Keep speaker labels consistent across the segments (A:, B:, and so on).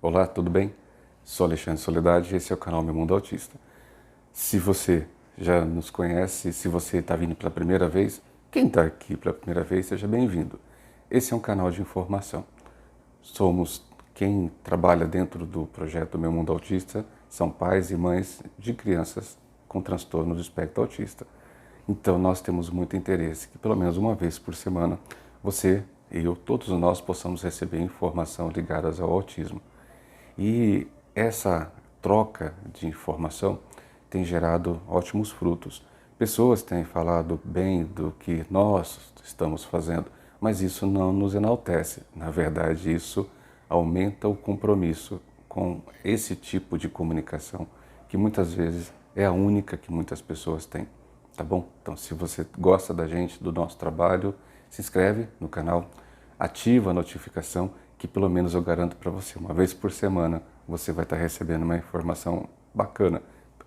A: Olá, tudo bem? Sou Alexandre Soledade e esse é o canal Meu Mundo Autista. Se você já nos conhece, se você está vindo pela primeira vez, quem está aqui pela primeira vez, seja bem-vindo. Esse é um canal de informação. Somos quem trabalha dentro do projeto Meu Mundo Autista, são pais e mães de crianças com transtorno do espectro autista. Então nós temos muito interesse que pelo menos uma vez por semana você e eu, todos nós possamos receber informação ligadas ao autismo. E essa troca de informação tem gerado ótimos frutos. Pessoas têm falado bem do que nós estamos fazendo, mas isso não nos enaltece. Na verdade, isso aumenta o compromisso com esse tipo de comunicação, que muitas vezes é a única que muitas pessoas têm. Tá bom? Então, se você gosta da gente, do nosso trabalho, se inscreve no canal, ativa a notificação, que pelo menos eu garanto para você, uma vez por semana, você vai estar recebendo uma informação bacana.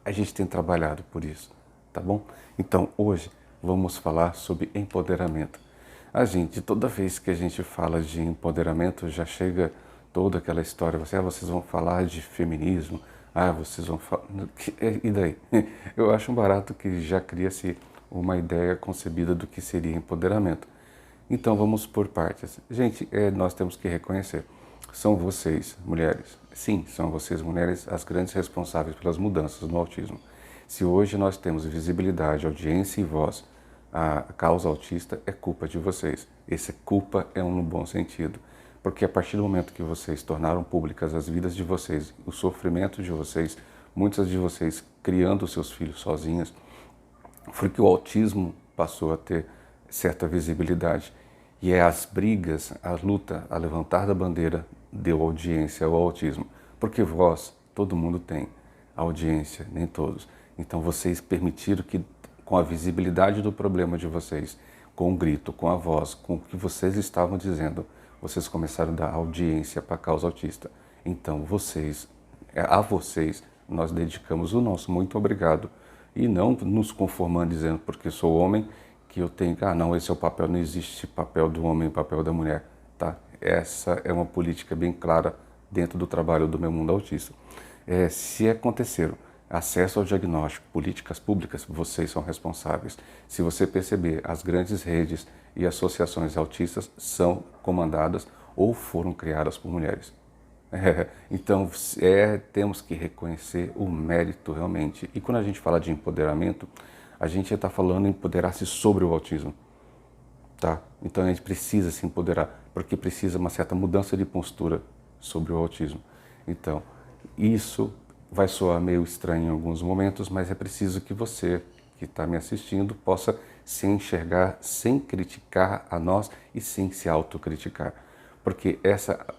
A: A gente tem trabalhado por isso, tá bom? Então, hoje vamos falar sobre empoderamento. Toda vez que a gente fala de empoderamento, já chega toda aquela história, vocês vão falar de feminismo, vocês vão falar... E daí? Eu acho um barato que já cria-se uma ideia concebida do que seria empoderamento. Então vamos por partes. Gente, nós temos que reconhecer, são vocês, mulheres, sim, são vocês, mulheres, as grandes responsáveis pelas mudanças no autismo. Se hoje nós temos visibilidade, audiência e voz, a causa autista é culpa de vocês. Essa culpa é no bom sentido, porque a partir do momento que vocês tornaram públicas as vidas de vocês, o sofrimento de vocês, muitas de vocês criando seus filhos sozinhas, foi que o autismo passou a ter certa visibilidade. E é as brigas, a luta, a levantar da bandeira deu audiência ao autismo. Porque voz, todo mundo tem. Audiência, nem todos. Então vocês permitiram que, com a visibilidade do problema de vocês, com o grito, com a voz, com o que vocês estavam dizendo, vocês começaram a dar audiência para a causa autista. Então a vocês, nós dedicamos o nosso muito obrigado. E não nos conformando dizendo, porque sou homem, que eu tenho, não, esse é o papel, não existe papel do homem e papel da mulher, tá? Essa é uma política bem clara dentro do trabalho do Meu Mundo Autista. Se acontecer acesso ao diagnóstico, políticas públicas, vocês são responsáveis. Se você perceber, as grandes redes e associações autistas são comandadas ou foram criadas por mulheres. Então, temos que reconhecer o mérito realmente. E quando a gente fala de empoderamento, a gente está falando em empoderar-se sobre o autismo, tá? Então a gente precisa se empoderar, porque precisa uma certa mudança de postura sobre o autismo. Então, isso vai soar meio estranho em alguns momentos, mas é preciso que você, que está me assistindo, possa se enxergar sem criticar a nós e sem se autocriticar. Porque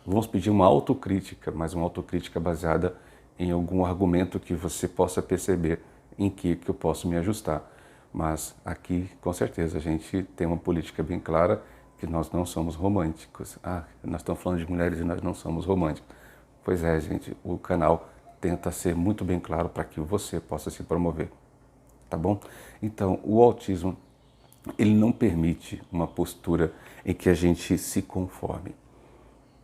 A: vamos pedir uma autocrítica, mas uma autocrítica baseada em algum argumento que você possa perceber em que eu posso me ajustar. Mas aqui, com certeza, a gente tem uma política bem clara que nós não somos românticos. Nós estamos falando de mulheres e nós não somos românticos. Pois é, gente, o canal tenta ser muito bem claro para que você possa se promover, tá bom? Então, o autismo, ele não permite uma postura em que a gente se conforme.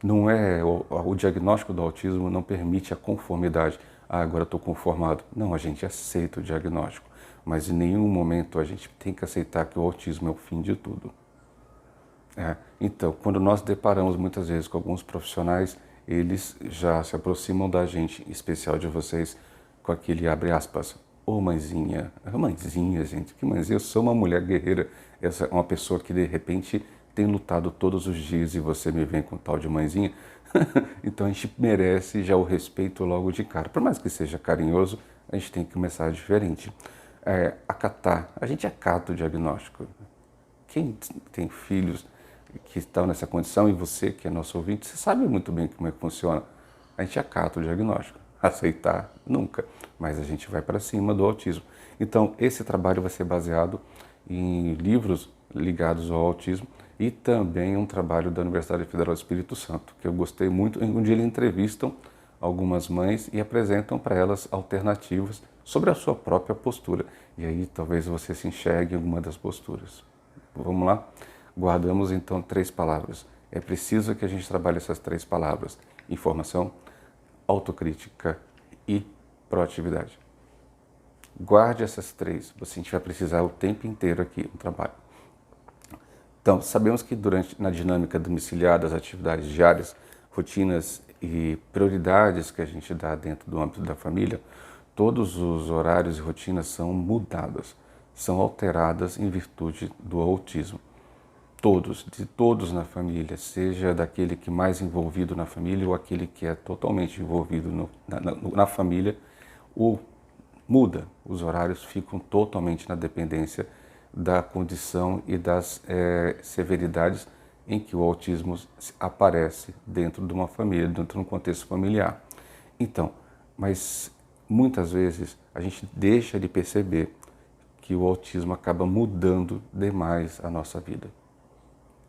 A: Não é o diagnóstico do autismo não permite a conformidade. Agora estou conformado. Não, a gente aceita o diagnóstico, mas em nenhum momento a gente tem que aceitar que o autismo é o fim de tudo. Então, quando nós deparamos muitas vezes com alguns profissionais, eles já se aproximam da gente, em especial de vocês, com aquele abre aspas, ô mãezinha, gente, que mãezinha, eu sou uma mulher guerreira, essa é uma pessoa que de repente tem lutado todos os dias e você me vem com tal de mãezinha. Então a gente merece já o respeito logo de cara. Por mais que seja carinhoso, a gente tem que começar diferente. A gente acata o diagnóstico. Quem tem filhos que estão nessa condição, e você que é nosso ouvinte, você sabe muito bem como é que funciona. A gente acata o diagnóstico. Aceitar, nunca. Mas a gente vai para cima do autismo. Então esse trabalho vai ser baseado em livros ligados ao autismo e também um trabalho da Universidade Federal do Espírito Santo, que eu gostei muito, onde eles entrevistam algumas mães e apresentam para elas alternativas sobre a sua própria postura. E aí talvez você se enxergue em alguma das posturas. Vamos lá? Guardamos então 3 palavras. É preciso que a gente trabalhe essas 3 palavras: informação, autocrítica e proatividade. Guarde essas 3, a gente vai precisar o tempo inteiro aqui no trabalho. Então, sabemos que na dinâmica domiciliar das atividades diárias, rotinas e prioridades que a gente dá dentro do âmbito da família, todos os horários e rotinas são mudadas, são alteradas em virtude do autismo. De todos na família, seja daquele que mais envolvido na família ou aquele que é totalmente envolvido na família, muda. Os horários ficam totalmente na dependência da condição e das severidades em que o autismo aparece dentro de uma família, dentro de um contexto familiar. Então, mas muitas vezes a gente deixa de perceber que o autismo acaba mudando demais a nossa vida.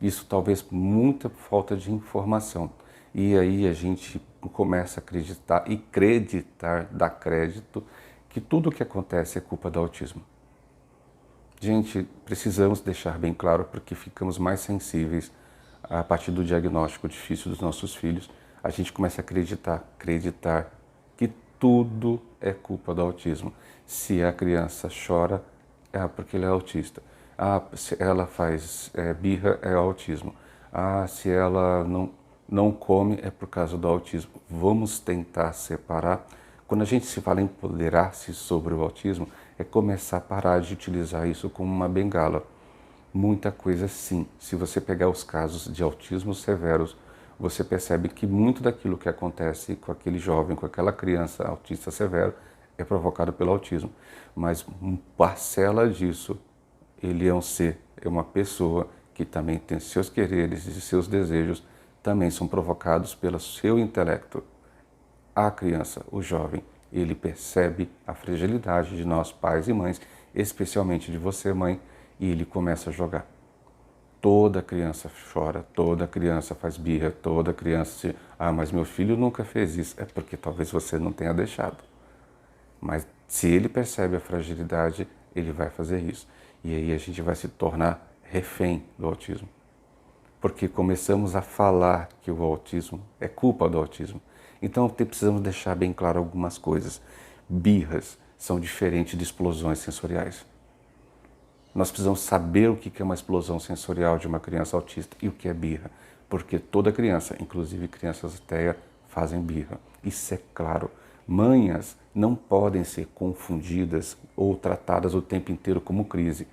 A: Isso talvez por muita falta de informação. E aí a gente começa a acreditar, dar crédito, que tudo o que acontece é culpa do autismo. Gente, precisamos deixar bem claro, porque ficamos mais sensíveis a partir do diagnóstico difícil dos nossos filhos. A gente começa a acreditar que tudo é culpa do autismo. Se a criança chora, é porque ele é autista. Se ela faz birra, é autismo. Se ela não come, é por causa do autismo. Vamos tentar separar. Quando a gente se fala em empoderar-se sobre o autismo, é começar a parar de utilizar isso como uma bengala. Muita coisa sim. Se você pegar os casos de autismo severos, você percebe que muito daquilo que acontece com aquele jovem, com aquela criança autista severo, é provocado pelo autismo. Mas parcela disso, ele é um ser, é uma pessoa que também tem seus quereres e seus desejos, também são provocados pelo seu intelecto. A criança, o jovem, ele percebe a fragilidade de nós, pais e mães, especialmente de você, mãe, e ele começa a jogar. Toda criança chora, toda criança faz birra, toda criança mas meu filho nunca fez isso. É porque talvez você não tenha deixado. Mas se ele percebe a fragilidade, ele vai fazer isso. E aí a gente vai se tornar refém do autismo. Porque começamos a falar que o autismo é culpa do autismo. Então precisamos deixar bem claro algumas coisas. Birras são diferentes de explosões sensoriais. Nós precisamos saber o que é uma explosão sensorial de uma criança autista e o que é birra. Porque toda criança, inclusive crianças TEA, fazem birra. Isso é claro. Manhas não podem ser confundidas ou tratadas o tempo inteiro como crise.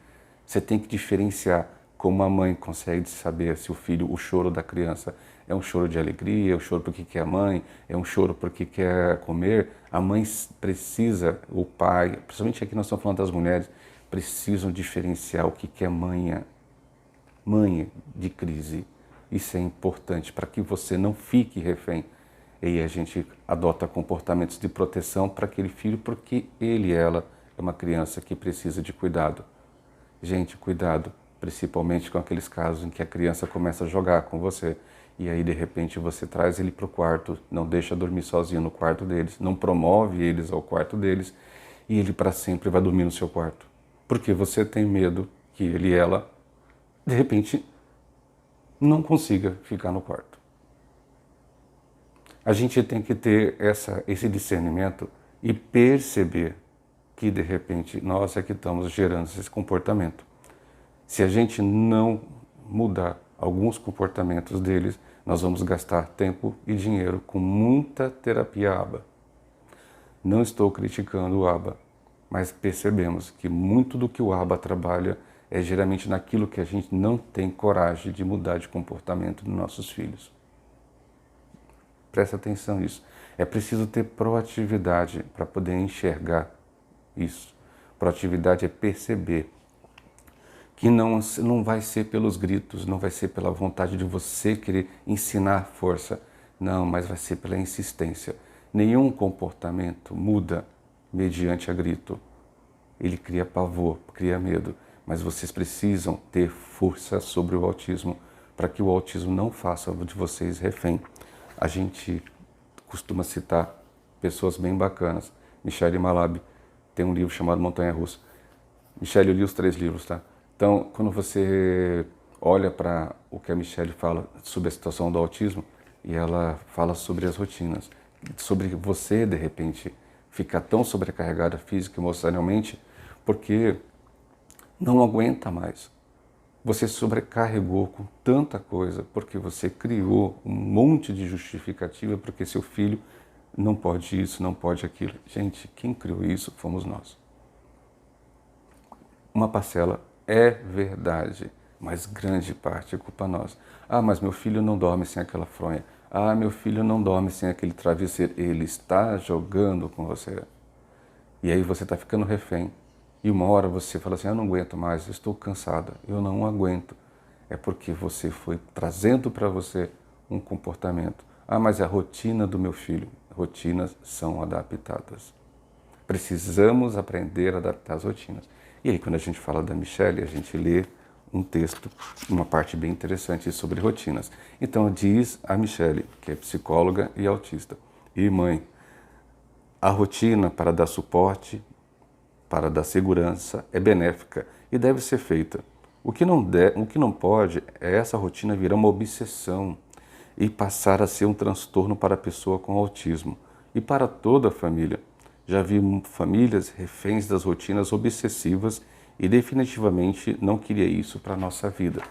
A: Você tem que diferenciar como a mãe consegue saber se o choro da criança é um choro de alegria, é um choro porque quer a mãe, é um choro porque quer comer. A mãe precisa, o pai, principalmente aqui nós estamos falando das mulheres, precisam diferenciar o que é manha de crise. Isso é importante para que você não fique refém. E a gente adota comportamentos de proteção para aquele filho, porque ela é uma criança que precisa de cuidado. Gente, cuidado, principalmente com aqueles casos em que a criança começa a jogar com você e aí de repente você traz ele para o quarto, não deixa dormir sozinho no quarto deles, não promove eles ao quarto deles e ele para sempre vai dormir no seu quarto. Porque você tem medo que ele e ela, de repente, não consiga ficar no quarto. A gente tem que ter esse discernimento e perceber que, de repente, nós é que estamos gerando esse comportamento. Se a gente não mudar alguns comportamentos deles, nós vamos gastar tempo e dinheiro com muita terapia ABA. Não estou criticando o ABA, mas percebemos que muito do que o ABA trabalha é geralmente naquilo que a gente não tem coragem de mudar de comportamento dos nossos filhos. Presta atenção nisso. É preciso ter proatividade para poder enxergar isso. Proatividade é perceber que não vai ser pelos gritos, não vai ser pela vontade de você querer ensinar força, não, mas vai ser pela insistência. Nenhum comportamento muda mediante a grito. Ele cria pavor, cria medo, mas vocês precisam ter força sobre o autismo para que o autismo não faça de vocês refém. A gente costuma citar pessoas bem bacanas. Michele Malab tem um livro chamado Montanha Russa. Michelle, eu li os 3 livros, tá? Então, quando você olha para o que a Michelle fala sobre a situação do autismo, e ela fala sobre as rotinas, sobre você, de repente, ficar tão sobrecarregada física e emocionalmente, porque não aguenta mais. Você sobrecarregou com tanta coisa, porque você criou um monte de justificativa porque seu filho não pode isso, não pode aquilo. Gente, quem criou isso fomos nós. Uma parcela é verdade, mas grande parte é culpa nossa. Ah, mas meu filho não dorme sem aquela fronha. Ah, meu filho não dorme sem aquele travesseiro. Ele está jogando com você. E aí você está ficando refém. E uma hora você fala assim, eu não aguento mais, eu estou cansada, eu não aguento. É porque você foi trazendo para você um comportamento. Ah, mas é a rotina do meu filho. Rotinas são adaptadas. Precisamos aprender a adaptar as rotinas. E aí, quando a gente fala da Michelle, a gente lê um texto, uma parte bem interessante sobre rotinas. Então, diz a Michelle, que é psicóloga e autista, e mãe, a rotina para dar suporte, para dar segurança, é benéfica e deve ser feita. O que não pode é essa rotina virar uma obsessão e passar a ser um transtorno para a pessoa com autismo e para toda a família. Já vi famílias reféns das rotinas obsessivas e definitivamente não queria isso para a nossa vida.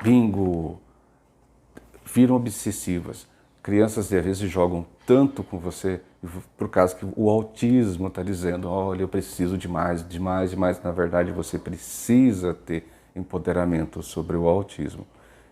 A: Bingo! Viram obsessivas. Crianças, às vezes, jogam tanto com você por causa que o autismo está dizendo, olha, eu preciso de mais, de mais, de mais. Na verdade, você precisa ter empoderamento sobre o autismo.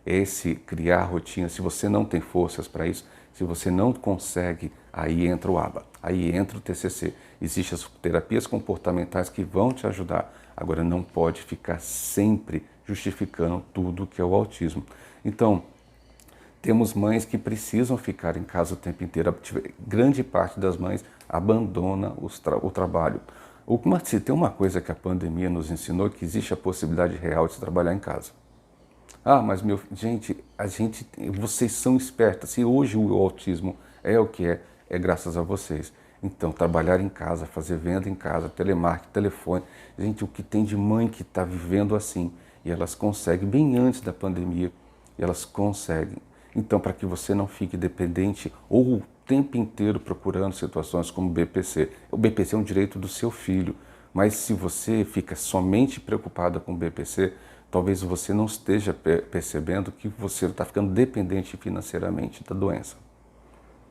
A: Esse criar rotina, se você não tem forças para isso, se você não consegue, aí entra o ABA, aí entra o TCC. Existem as terapias comportamentais que vão te ajudar. Agora, não pode ficar sempre justificando tudo que é o autismo. Então, temos mães que precisam ficar em casa o tempo inteiro. Grande parte das mães abandona o trabalho. Se tem uma coisa que a pandemia nos ensinou, que existe a possibilidade real de se trabalhar em casa. Ah, mas vocês são espertas. Se hoje o autismo é o que é graças a vocês. Então, trabalhar em casa, fazer venda em casa, telemarketing, telefone. Gente, o que tem de mãe que está vivendo assim? E elas conseguem, bem antes da pandemia, elas conseguem. Então, para que você não fique dependente ou o tempo inteiro procurando situações como o BPC. O BPC é um direito do seu filho, mas se você fica somente preocupada com o BPC, talvez você não esteja percebendo que você está ficando dependente financeiramente da doença.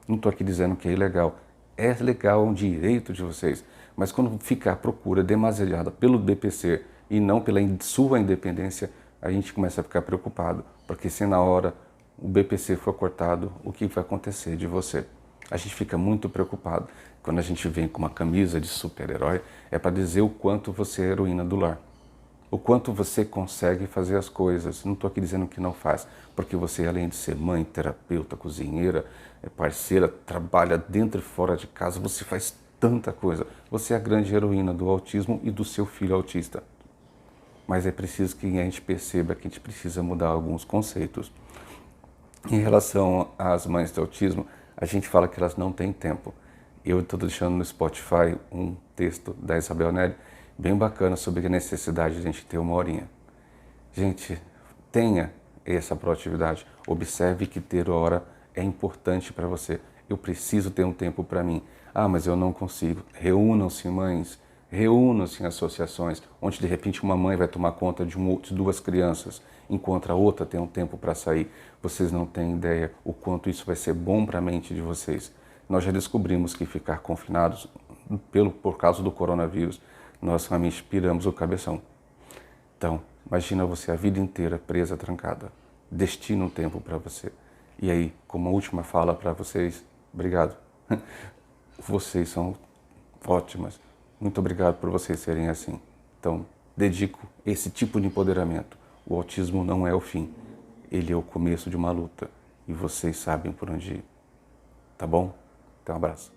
A: Não estou aqui dizendo que é ilegal. É legal, é um direito de vocês. Mas quando fica a procura demasiada pelo BPC e não pela sua independência, a gente começa a ficar preocupado. Porque se na hora o BPC for cortado, o que vai acontecer de você? A gente fica muito preocupado. Quando a gente vem com uma camisa de super-herói, é para dizer o quanto você é heroína do lar. O quanto você consegue fazer as coisas. Não estou aqui dizendo que não faz, porque você, além de ser mãe, terapeuta, cozinheira, parceira, trabalha dentro e fora de casa, você faz tanta coisa. Você é a grande heroína do autismo e do seu filho autista. Mas é preciso que a gente perceba que a gente precisa mudar alguns conceitos. Em relação às mães de autismo, a gente fala que elas não têm tempo. Eu estou deixando no Spotify um texto da Isabel Nelly, bem bacana, sobre a necessidade de a gente ter uma horinha. Gente, tenha essa proatividade. Observe que ter hora é importante para você. Eu preciso ter um tempo para mim. Ah, mas eu não consigo. Reúnam-se, mães. Reúnam-se em associações, onde de repente uma mãe vai tomar conta de 2 crianças, enquanto a outra tem um tempo para sair. Vocês não têm ideia o quanto isso vai ser bom para a mente de vocês. Nós já descobrimos que ficar confinados por causa do coronavírus, nós realmente piramos o cabeção. Então, imagina você a vida inteira presa, trancada. Destina um tempo para você. E aí, como última fala para vocês, obrigado. Vocês são ótimas. Muito obrigado por vocês serem assim. Então, dedico esse tipo de empoderamento. O autismo não é o fim. Ele é o começo de uma luta. E vocês sabem por onde ir. Tá bom? Então, um abraço.